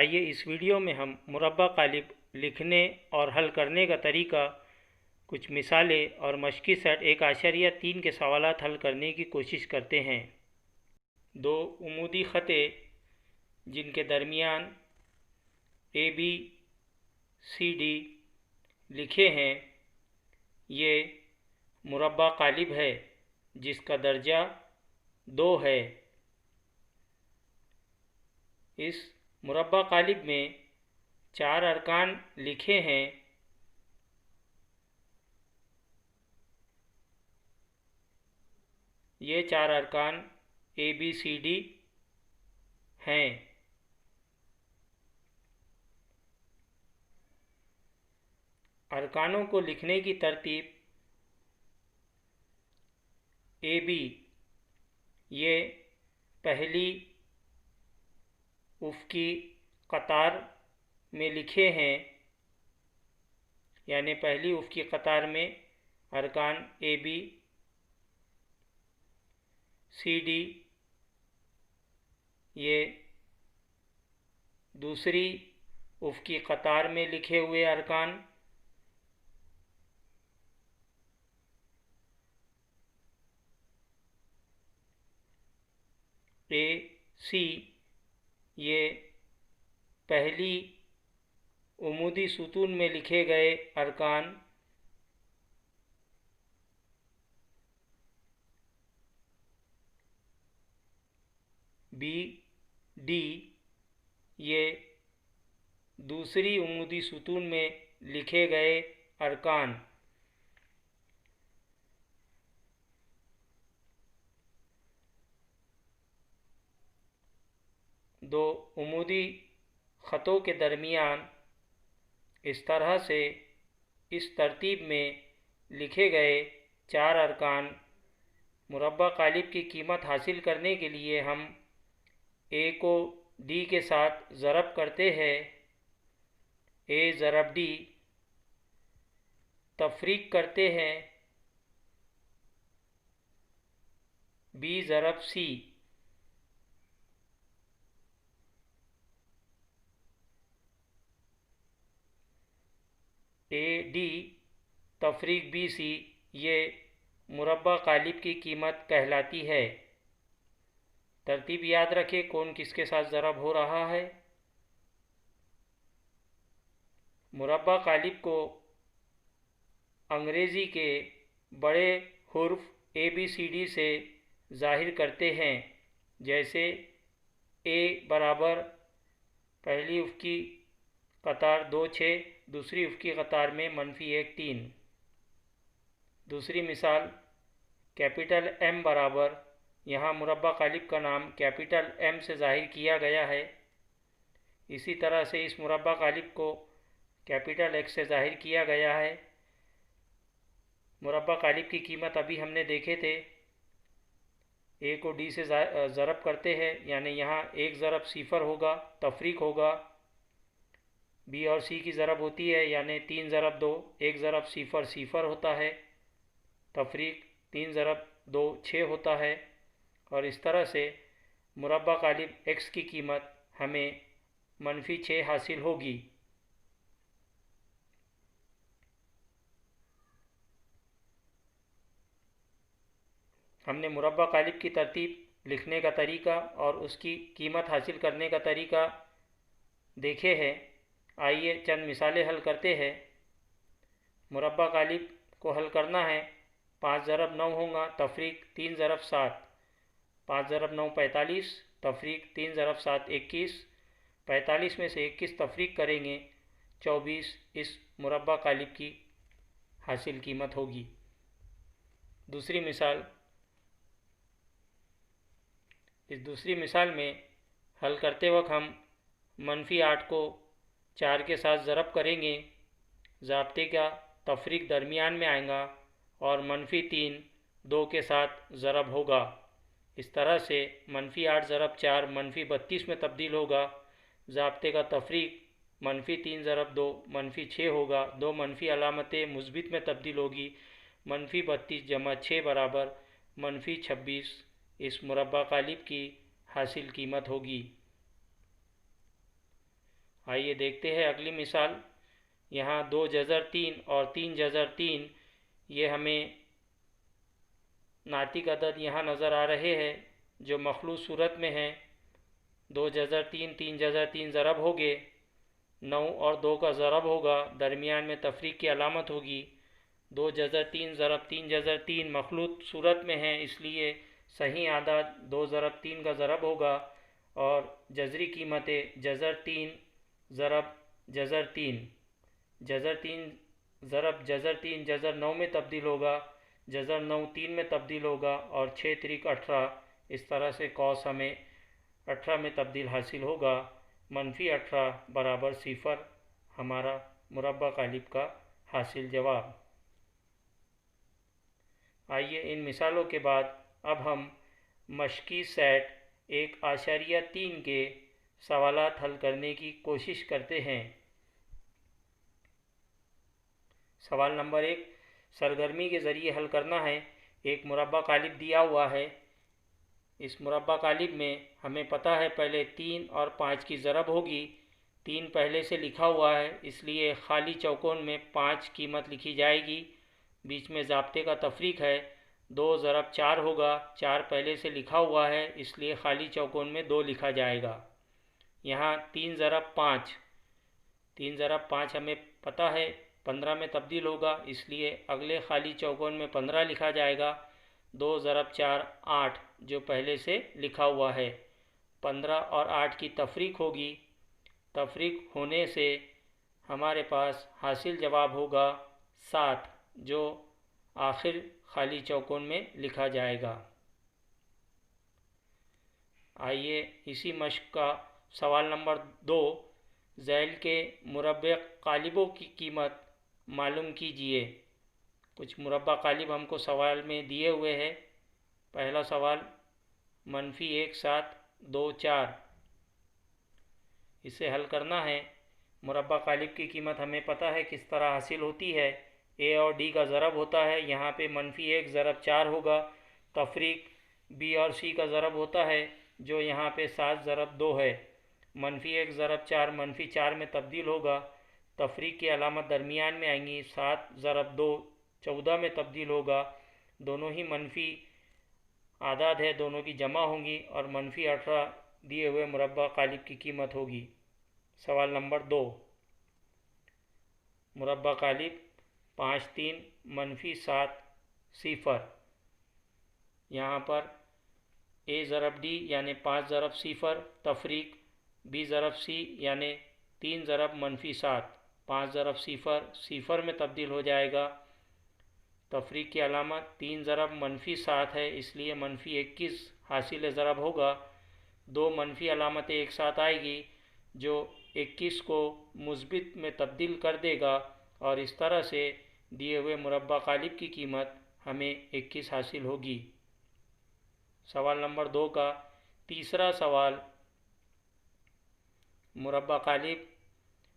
आइए इस वीडियो में हम मुरब्बा कालिब लिखने और हल करने का तरीका, कुछ मिसालें और मशक़ी सेट 1.3 के सवालात हल करने की कोशिश करते हैं। दो उमूदी ख़ते जिनके दरमियान ABCD लिखे हैं, ये मुरब्बा कालिब है जिसका दर्जा 2 है। इस मुरब्बा कालिब में 4 अरकान लिखे हैं। ये 4 अरकान ABCD हैं। अरकानों को लिखने की तरतीब AB, ये पहली उफ़क़ी कतार में लिखे हैं, यानी पहली उफ़क़ी कतार में अरकान AB, CD ये दूसरी उफ़क़ी कतार में लिखे हुए अरकान, AC ये पहली उमूदी सुतून में लिखे गए अरकान, BD ये दूसरी उमूदी सुतून में लिखे गए अरकान, दो उमूदी ख़तों के दरमियान इस तरह से इस तरतीब में लिखे गए 4 अरकान मुरब्बा कालिब की कीमत हासिल करने के लिए हम A को D के साथ ज़रब करते हैं। A ज़रब D, तफ़रीक करते हैं B ज़रब C, AD तफ़रीक BC, ये मुरब्बा कालिब की कीमत कहलाती है। तरतीब याद रखें कौन किसके साथ ज़रब हो रहा है। मुरब्बा कालिब को अंग्रेज़ी के बड़े हुर्फ ABCD से ज़ाहिर करते हैं, जैसे A बराबर पहली उफ़क़ी कतार 2 6, दूसरी उफ़क़ी कतार में -1 3। दूसरी मिसाल कैपिटल M बराबर, यहाँ मुरब्बा कालिब का नाम कैपिटल M से ज़ाहिर किया गया है। इसी तरह से इस मुरब्बा कालिब को कैपिटल X से ज़ाहिर किया गया है। मुरब्बा कालिब की कीमत अभी हमने देखे थे। A को D से ज़रब करते हैं, यानी यहाँ 1 ज़रब 0 होगा, तफ़रीक होगा। B और C की ज़रब होती है, यानी 3 ज़रब 2, 1 ज़रब 0 0 होता है, तफ़रीक 3 ज़रब 2 6 होता है। और इस तरह से मुरब्बा कालिब X की कीमत हमें -6 हासिल होगी। हमने मुरब्बा कालिब की तरतीब, लिखने का तरीका और उसकी कीमत हासिल करने का तरीका देखे हैं। आइए चंद मिसालें हल करते हैं। मुरब्बा कालिब को हल करना है। 5 ज़रब 9 होगा, तफ़रीक 3 ज़रब 7, 5 ज़रब 9 45, तफ़रीक 3 ज़रब 7 21, 45 में से 21 तफ़रीक करेंगे 24 इस मुरब्बा कालिब की हासिल कीमत होगी। दूसरी मिसाल, इस दूसरी मिसाल में हल करते वक्त हम -8 को 4 के साथ ज़रब करेंगे, ज़ाब्ते का तफ़रीक दरमियान में आएगा और -3 2 के साथ ज़रब होगा। इस तरह से -8 ज़रब 4 -32 में तब्दील होगा। ज़ाब्ते का तफ़रीक -3 ज़रब 2 -6 होगा। 2 मनफी अलामतें मुस्बित में तब्दील होगी। -32 जमा 6 बराबर -26 इस मुरब्बा कालिब की हासिल कीमत होगी। आइए देखते हैं अगली मिसाल। यहाँ 2 जज़र 3 और 3 जज़र 3, ये हमें नातिक अदद यहाँ नज़र आ रहे हैं जो मखलूस सूरत में है। 2 जज़र 3 3 जज़र 3 ज़रब हो गए, 9 और 2 का ज़रब होगा, दरमियान में तफरीक की अलामत होगी। 2 जज़र 3 ज़रब 3 जज़र 3 मखलूत सूरत में है, इसलिए सही आदाद 2 ज़रब 3 का ज़रब होगा और जज़री कीमतें जज़र 3 ज़रब जज़र 3, जज़र 3 ज़रब जज़र 3 जज़र 9 में तब्दील होगा, जज़र 9 3 में तब्दील होगा और 6 त्रिक 18। इस तरह से कौस हमें 18 में तब्दील हासिल होगा। -18 बराबर 0 हमारा मुरब्बा कालिब का हासिल जवाब। आइए इन मिसालों के बाद अब हम मश्की सेट 1.3 के सवालात हल करने की कोशिश करते हैं। सवाल नंबर 1 सरगर्मी के ज़रिए हल करना है। एक मुरब्बा कालिब दिया हुआ है। इस मुरब्बा कालिब में हमें पता है पहले 3 और 5 की ज़रब होगी। 3 पहले से लिखा हुआ है, इसलिए खाली चौकोन में 5 कीमत लिखी जाएगी। बीच में ज़ाब्ते का तफरीक है, 2 ज़रब 4 होगा। 4 पहले से लिखा हुआ है, इसलिए खाली चौकोन में 2 लिखा जाएगा। यहाँ 3 ज़रब 5, 3 ज़रब 5 हमें पता है 15 में तब्दील होगा, इसलिए अगले खाली चौकोन में 15 लिखा जाएगा। 2 ज़रब 4 8 जो पहले से लिखा हुआ है। 15 और 8 की तफरीक होगी। तफरीक होने से हमारे पास हासिल जवाब होगा 7, जो आखिर खाली चौकोन में लिखा जाएगा। आइए इसी मश्क का सवाल नंबर 2 ज़ैल के मुरब्बा कालिबों की कीमत मालूम कीजिए। कुछ मुरब्बा कालिब हमको सवाल में दिए हुए हैं। पहला सवाल -1 7 2 4, इसे हल करना है। मुरब्बा कालिब की कीमत हमें पता है किस तरह हासिल होती है। ए और डी का ज़रब होता है, यहाँ पे -1 ज़रब 4 होगा। तफरीक बी और सी का ज़रब होता है, जो यहाँ पे 7 ज़रब 2 है। -1 ज़रब 4 -4 में तब्दील होगा। तफरीक की अलामत दरमियान में आएंगी। 7 ज़रब 2 14 में तब्दील होगा। दोनों ही मनफी आदाद है, दोनों की जमा होंगी और -18 दिए हुए मुरब्बा कालिब की कीमत होगी। सवाल नंबर 2 मुरब्बा कालिब 5 3 -7 0। यहाँ पर ए ज़रब डी यानी 5 ज़रब 0, तफरीक बी ज़रब सी यानी 3 ज़रब -7, 5 ज़रब 0 में तब्दील हो जाएगा। तफरीक की अलामत 3 ज़रब -7 है, इसलिए -21 हासिल ज़रब होगा। 2 मनफी अलामतें एक साथ आएगी जो 21 को मुस्बित में तब्दील कर देगा और इस तरह से दिए हुए मुरब्बा कालिब की कीमत हमें 21 हासिल होगी। सवाल नंबर 2 का तीसरा सवाल मुरब्बा कालिब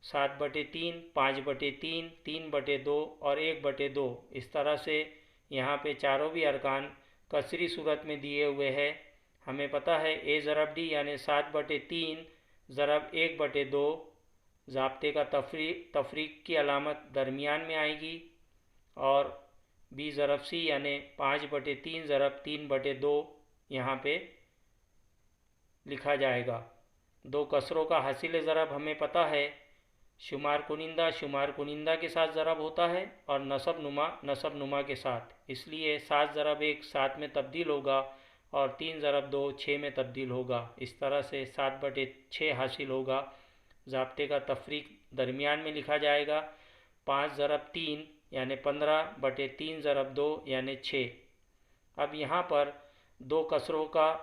7/3, 5/3, 3/2 और 1/2, इस तरह से यहाँ पे चारों भी अरकान कसरी सूरत में दिए हुए हैं। हमें पता है ए ज़रब डी यानी 7/3 ज़रब 1/2, ज़ाब्ते का तफरीक की अलामत दरमियान में आएगी और बी ज़रब सी यानी 5/3 ज़रब 3/2 यहाँ पे लिखा जाएगा। 2 कसरों का हासिल ज़रब हमें पता है शुमार कुनिंदा के साथ ज़रब होता है और नसब नुमा के साथ, इसलिए 7 ज़रब 1 7 में तब्दील होगा और 3 ज़रब 2 6 में तब्दील होगा। इस तरह से 7/6 हासिल होगा। ज़ाब्ते का तफरीक दरमियान में लिखा जाएगा। 5 ज़रब 3 यानी 15/3 ज़रब 2 यानी 6। अब यहाँ पर 2 कसरों का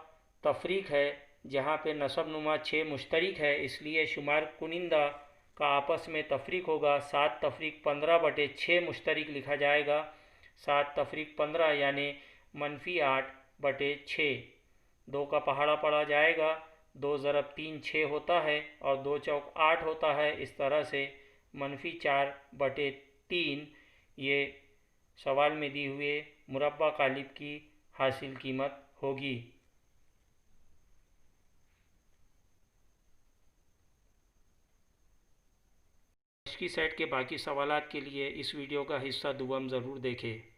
तफरीक है जहाँ पे नसब नुमा 6 मुश्तरिक है, इसलिए शुमार कुनिंदा का आपस में तफरीक होगा। 7 तफरीक 15/6 मुश्तरिक लिखा जाएगा। 7 तफरीक 15 यानी -8/6। 2 का पहाड़ा पड़ा जाएगा। 2 ज़रब 3 6 होता है और 2 चौक 8 होता है। इस तरह से -4/3 ये सवाल में दी हुए मुरब्बा कालिब की हासिल कीमत होगी। की सेट के बाकी सवालात के लिए इस वीडियो का हिस्सा दुआम ज़रूर देखें।